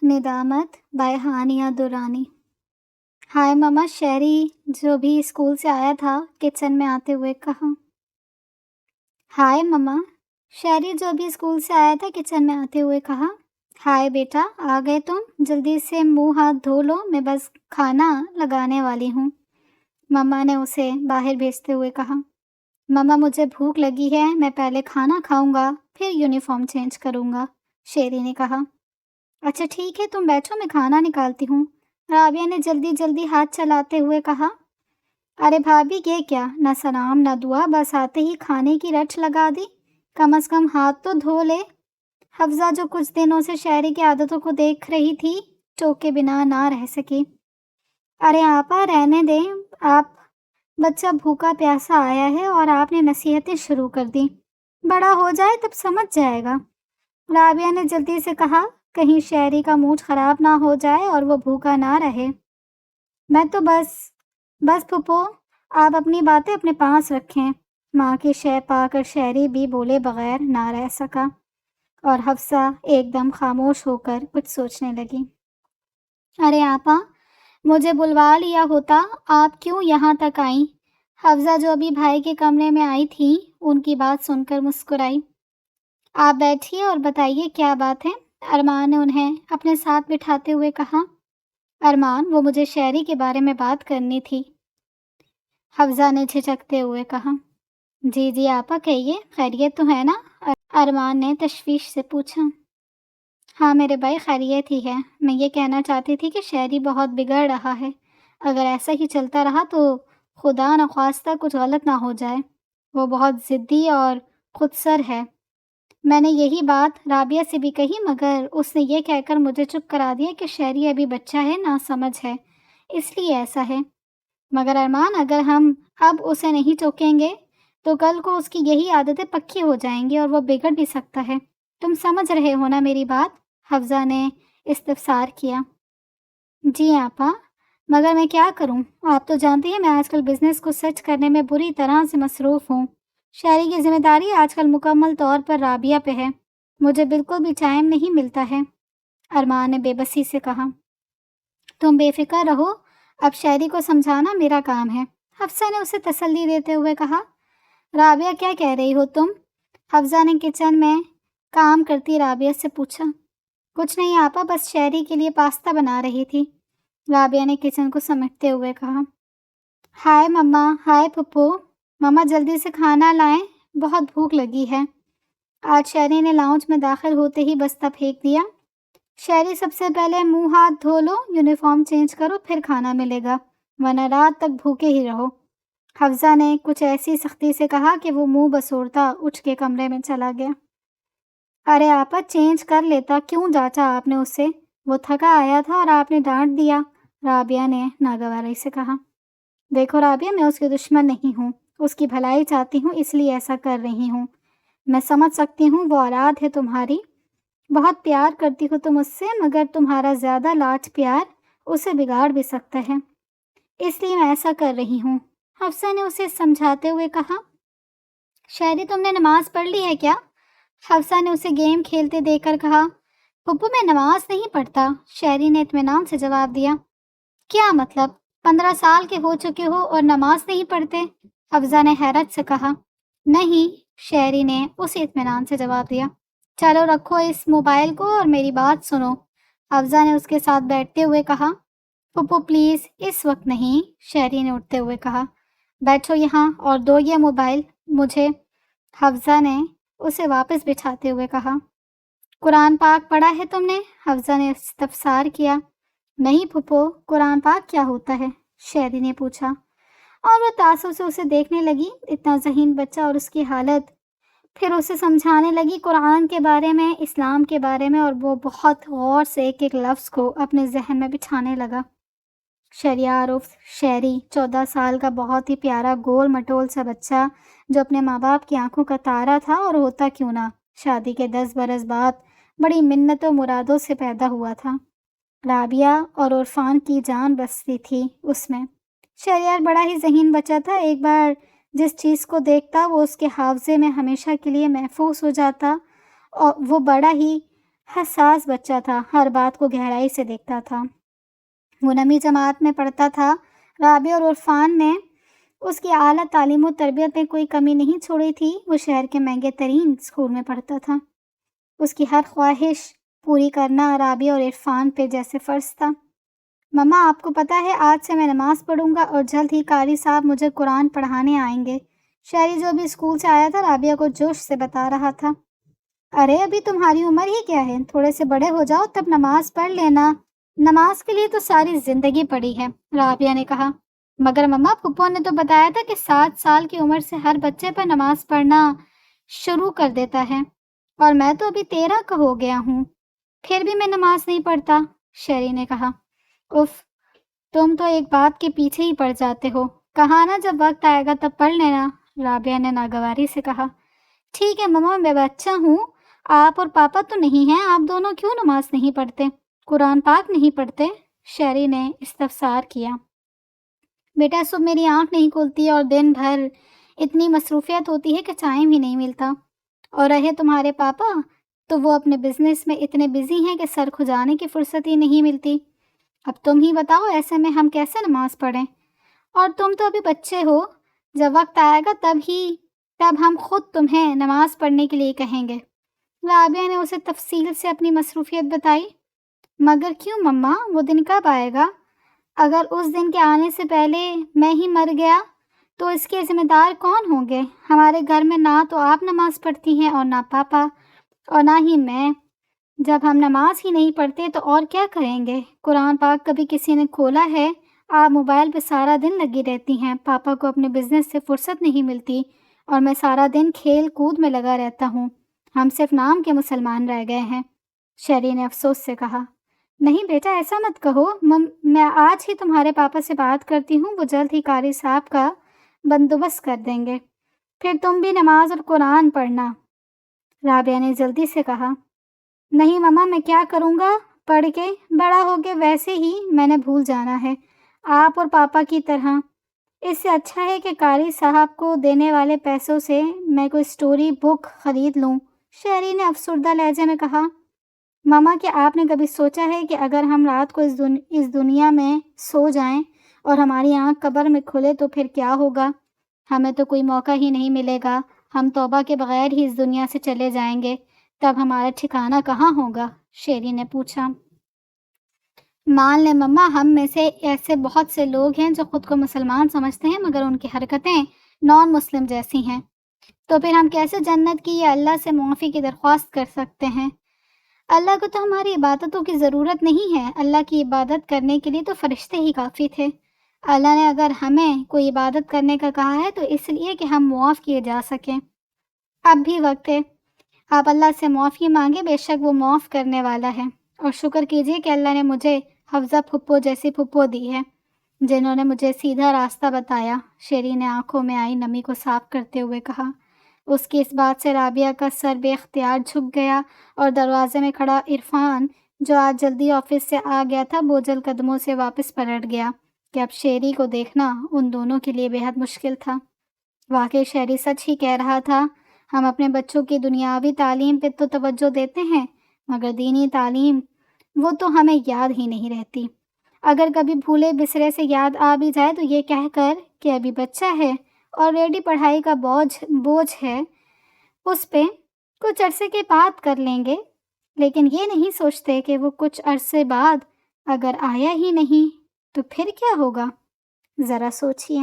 ندامت بائی ہانیہ دورانی۔ ہائے ماما، شہری جو بھی اسکول سے آیا تھا کچن میں آتے ہوئے کہا۔ ہائے ماما، شہری جو بھی اسکول سے آیا تھا کچن میں آتے ہوئے کہا۔ ہائے بیٹا، آ گئے تم؟ جلدی سے منہ ہاتھ دھو لو، میں بس کھانا لگانے والی ہوں، ماما نے اسے باہر بھیجتے ہوئے کہا۔ ماما مجھے بھوک لگی ہے، میں پہلے کھانا کھاؤں گا پھر یونیفارم چینج کروں گا، شیری نے کہا۔ اچھا ٹھیک ہے، تم بیٹھو، میں کھانا نکالتی ہوں، رابعہ نے جلدی جلدی ہاتھ چلاتے ہوئے کہا۔ ارے بھابھی، یہ کیا، نہ سلام نہ دعا، بس آتے ہی کھانے کی رٹ لگا دی، کم از کم ہاتھ تو دھو لے۔ حفظہ جو کچھ دنوں سے شہری کی عادتوں کو دیکھ رہی تھی ٹوکے بنا نہ رہ سکی۔ ارے آپا رہنے دیں، آپ بچہ بھوکا پیاسا آیا ہے اور آپ نے نصیحتیں شروع کر دی، بڑا ہو جائے تب سمجھ جائے گا، رابعہ نے جلدی سے کہا، کہیں شہری کا موڈ خراب نہ ہو جائے اور وہ بھوکا نہ رہے۔ میں تو بس پھپھو، آپ اپنی باتیں اپنے پاس رکھیں، ماں کی شے پا کر شہری بھی بولے بغیر نہ رہ سکا اور حفصہ ایک دم خاموش ہو کر کچھ سوچنے لگی۔ ارے آپا، مجھے بلوا لیا ہوتا، آپ کیوں یہاں تک آئیں؟ حفصہ جو ابھی بھائی کے کمرے میں آئی تھی ان کی بات سن کر مسکرائی۔ آپ بیٹھیے اور بتائیے کیا بات ہے، ارمان نے انہیں اپنے ساتھ بٹھاتے ہوئے کہا۔ ارمان، وہ مجھے شہری کے بارے میں بات کرنی تھی، حفصہ نے جھجکتے ہوئے کہا۔ جی آپا کہیے، خیریت تو ہے نا؟ ارمان نے تشویش سے پوچھا۔ ہاں میرے بھائی، خیریت ہی ہے، میں یہ کہنا چاہتی تھی کہ شہری بہت بگڑ رہا ہے، اگر ایسا ہی چلتا رہا تو خدا نخواستہ کچھ غلط نہ ہو جائے، وہ بہت ضدی اور خود سر ہے۔ میں نے یہی بات رابعہ سے بھی کہی مگر اس نے یہ کہہ کر مجھے چپ کرا دیا کہ شہری ابھی بچہ ہے، نا سمجھ ہے، اس لیے ایسا ہے۔ مگر ارمان، اگر ہم اب اسے نہیں ٹوکیں گے تو کل کو اس کی یہی عادتیں پکی ہو جائیں گی اور وہ بگڑ بھی سکتا ہے، تم سمجھ رہے ہو نا میری بات؟ حفصہ نے استفسار کیا۔ جی آپا، مگر میں کیا کروں، آپ تو جانتی ہیں میں آج کل بزنس کو سیٹ کرنے میں بری طرح سے مصروف ہوں، شہری کی ذمہ داری آج کل مکمل طور پر رابعہ پہ ہے، مجھے بالکل بھی ٹائم نہیں ملتا ہے، ارمان نے بے بسی سے کہا۔ تم بے فکر رہو، اب شہری کو سمجھانا میرا کام ہے، حفصہ نے اسے تسلی دیتے ہوئے کہا۔ رابعہ کیا کہہ رہی ہو تم؟ حفصہ نے کچن میں کام کرتی رابعہ سے پوچھا۔ کچھ نہیں آپا، بس شہری کے لیے پاستا بنا رہی تھی، رابعہ نے کچن کو سمیٹتے ہوئے کہا۔ ہائے مما، ہائے پھپھو، مما جلدی سے کھانا لائیں، بہت بھوک لگی ہے۔ آج شہری نے لاؤنج میں داخل ہوتے ہی بستہ پھینک دیا۔ شہری، سب سے پہلے منہ ہاتھ دھو لو، یونیفارم چینج کرو، پھر کھانا ملے گا، ورنہ رات تک بھوکے ہی رہو، حفصہ نے کچھ ایسی سختی سے کہا کہ وہ منہ بسوڑتا اٹھ کے کمرے میں چلا گیا۔ ارے آپا چینج کر لیتا، کیوں ڈانٹا آپ نے اسے، وہ تھکا آیا تھا اور آپ نے ڈانٹ دیا، رابعہ نے ناگواری سے کہا۔ دیکھو رابعہ، میں اس کی دشمن نہیں ہوں، اس کی بھلائی چاہتی ہوں اس لیے ایسا کر رہی ہوں، میں سمجھ سکتی ہوں وہ اولاد ہے تمہاری، بہت پیار کرتی ہو تم اس سے، مگر تمہارا زیادہ لاڈ پیار اسے بگاڑ بھی سکتا ہے، اس لیے میں ایسا کر رہی ہوں، حفصہ نے اسے سمجھاتے ہوئے کہا۔ شہری، تم نے نماز پڑھ لی ہے کیا؟ حفصہ نے اسے گیم کھیلتے دیکھ کر کہا۔ پھپھو، میں نماز نہیں پڑھتا، شہری نے اطمینان سے جواب دیا۔ کیا مطلب، 15 سال کے ہو چکے ہو اور نماز نہیں پڑھتے؟ حفصہ نے حیرت سے کہا۔ نہیں، شہری نے اسی اطمینان سے جواب دیا۔ چلو رکھو اس موبائل کو اور میری بات سنو، حفصہ نے اس کے ساتھ بیٹھتے ہوئے کہا۔ پھپھو پلیز، اس وقت نہیں، شہری نے اٹھتے ہوئے کہا، بیٹھو یہاں اور دو یہ موبائل مجھے، حفصہ نے اسے واپس بٹھاتے ہوئے کہا۔ قرآن پاک پڑھا ہے تم نے؟ حفصہ نے استفسار کیا۔ نہیں پھپھو، قرآن پاک کیا ہوتا ہے؟ شہری نے پوچھا، اور وہ تعصب سے اسے دیکھنے لگی، اتنا ذہین بچہ اور اس کی حالت، پھر اسے سمجھانے لگی قرآن کے بارے میں، اسلام کے بارے میں، اور وہ بہت غور سے ایک ایک لفظ کو اپنے ذہن میں بٹھانے لگا۔ شہریار عرف شہری 14 سال کا بہت ہی پیارا گول مٹول سا بچہ جو اپنے ماں باپ کی آنکھوں کا تارا تھا، اور ہوتا کیوں نہ، شادی کے 10 برس بعد بڑی منتوں مرادوں سے پیدا ہوا تھا، رابعہ اور عرفان کی جان بستی تھی اس میں۔ شہریار بڑا ہی ذہین بچہ تھا، ایک بار جس چیز کو دیکھتا وہ اس کے حافظے میں ہمیشہ کے لیے محفوظ ہو جاتا، اور وہ بڑا ہی حساس بچہ تھا، ہر بات کو گہرائی سے دیکھتا تھا۔ وہ نویں جماعت میں پڑھتا تھا۔ رابعہ اور عرفان نے اس کی اعلیٰ تعلیم و تربیت میں کوئی کمی نہیں چھوڑی تھی۔ وہ شہر کے مہنگے ترین اسکول میں پڑھتا تھا۔ اس کی ہر خواہش پوری کرنا رابعہ اور عرفان پہ جیسے فرض تھا۔ مما، آپ کو پتہ ہے آج سے میں نماز پڑھوں گا اور جلد ہی قاری صاحب مجھے قرآن پڑھانے آئیں گے۔ شہری جو بھی اسکول سے آیا تھا رابعہ کو جوش سے بتا رہا تھا۔ ارے ابھی تمہاری عمر ہی کیا ہے، تھوڑے سے بڑے ہو جاؤ تب نماز پڑھ لینا۔ نماز کے لیے تو ساری زندگی پڑی ہے، رابعہ نے کہا۔ مگر مما، پھپھو نے تو بتایا تھا کہ 7 سال کی عمر سے ہر بچے پر نماز پڑھنا شروع کر دیتا ہے، اور میں تو ابھی 13 کا ہو گیا ہوں، پھر بھی میں نماز نہیں پڑھتا، شہری نے کہا۔ اف، تم تو ایک بات کے پیچھے ہی پڑ جاتے ہو، کہا نا جب وقت آئے گا تب پڑھ لینا، رابعہ نے ناگواری سے کہا۔ ٹھیک ہے مما، میں بچہ ہوں، آپ اور پاپا تو نہیں ہیں، آپ دونوں کیوں نماز نہیں پڑھتے، قرآن پاک نہیں پڑھتے؟ شہری نے استفسار کیا۔ بیٹا، صبح میری آنکھ نہیں کھلتی اور دن بھر اتنی مصروفیت ہوتی ہے کہ ٹائم ہی نہیں ملتا، اور رہے تمہارے پاپا تو وہ اپنے بزنس میں اتنے بزی ہیں کہ سر کھجانے کی فرصت ہی نہیں ملتی۔ اب تم ہی بتاؤ ایسے میں ہم کیسے نماز پڑھیں؟ اور تم تو ابھی بچے ہو، جب وقت آئے گا تب ہم خود تمہیں نماز پڑھنے کے لیے کہیں گے۔ رابعہ نے اسے تفصیل سے اپنی مصروفیت بتائی۔ مگر کیوں مما، وہ دن کب آئے گا؟ اگر اس دن کے آنے سے پہلے میں ہی مر گیا تو اس کے ذمہ دار کون ہوں گے؟ ہمارے گھر میں نہ تو آپ نماز پڑھتی ہیں اور نہ پاپا اور نہ ہی میں۔ جب ہم نماز ہی نہیں پڑھتے تو اور کیا کریں گے؟ قرآن پاک کبھی کسی نے کھولا ہے؟ آپ موبائل پہ سارا دن لگی رہتی ہیں، پاپا کو اپنے بزنس سے فرصت نہیں ملتی اور میں سارا دن کھیل کود میں لگا رہتا ہوں۔ ہم صرف نام کے مسلمان رہ گئے ہیں، شہری نے افسوس سے کہا۔ نہیں بیٹا، ایسا مت کہو، میں آج ہی تمہارے پاپا سے بات کرتی ہوں، وہ جلد ہی قاری صاحب کا بندوبست کر دیں گے، پھر تم بھی نماز اور قرآن پڑھنا، رابعہ نے جلدی سے کہا۔ نہیں مما، میں کیا کروں گا پڑھ کے، بڑا ہو کے ویسے ہی میں نے بھول جانا ہے، آپ اور پاپا کی طرح۔ اس سے اچھا ہے کہ قاری صاحب کو دینے والے پیسوں سے میں کوئی اسٹوری بک خرید لوں، شہری نے افسردہ لہجے میں کہا۔ ماما، کیا آپ نے کبھی سوچا ہے کہ اگر ہم رات کو اس دنیا میں سو جائیں اور ہماری آنکھ قبر میں کھلے تو پھر کیا ہوگا؟ ہمیں تو کوئی موقع ہی نہیں ملے گا، ہم توبہ کے بغیر ہی اس دنیا سے چلے جائیں گے، تب ہمارا ٹھکانہ کہاں ہوگا؟ شیری نے پوچھا۔ مان لیں مما، ہم میں سے ایسے بہت سے لوگ ہیں جو خود کو مسلمان سمجھتے ہیں مگر ان کی حرکتیں نان مسلم جیسی ہیں، تو پھر ہم کیسے جنت کی یا اللہ سے معافی کی درخواست کر سکتے ہیں؟ اللہ کو تو ہماری عبادتوں کی ضرورت نہیں ہے، اللہ کی عبادت کرنے کے لیے تو فرشتے ہی کافی تھے۔ اللہ نے اگر ہمیں کوئی عبادت کرنے کا کہا ہے تو اس لیے کہ ہم معاف کیے جا سکیں۔ اب بھی وقت ہے، آپ اللہ سے معافی مانگے، بے شک وہ معاف کرنے والا ہے، اور شکر کیجیے کہ اللہ نے مجھے حفظہ پھپھو جیسی پھپھو دی ہے جنہوں نے مجھے سیدھا راستہ بتایا، شیری نے آنکھوں میں آئی نمی کو صاف کرتے ہوئے کہا۔ اس کی اس بات سے رابعہ کا سر بے اختیار جھک گیا اور دروازے میں کھڑا عرفان، جو آج جلدی آفس سے آ گیا تھا، بوجھل قدموں سے واپس پلٹ گیا کہ اب شیری کو دیکھنا ان دونوں کے لیے بے حد مشکل تھا۔ واقعی شیری سچ ہی کہہ رہا تھا، ہم اپنے بچوں کی دنیاوی تعلیم پہ تو توجہ دیتے ہیں مگر دینی تعلیم وہ تو ہمیں یاد ہی نہیں رہتی۔ اگر کبھی بھولے بسرے سے یاد آ بھی جائے تو یہ کہہ کر کہ ابھی بچہ ہے اور ریڈی پڑھائی کا بوجھ ہے، اس پہ کچھ عرصے کے بعد کر لیں گے، لیکن یہ نہیں سوچتے کہ وہ کچھ عرصے بعد اگر آیا ہی نہیں تو پھر کیا ہوگا؟ ذرا سوچیے۔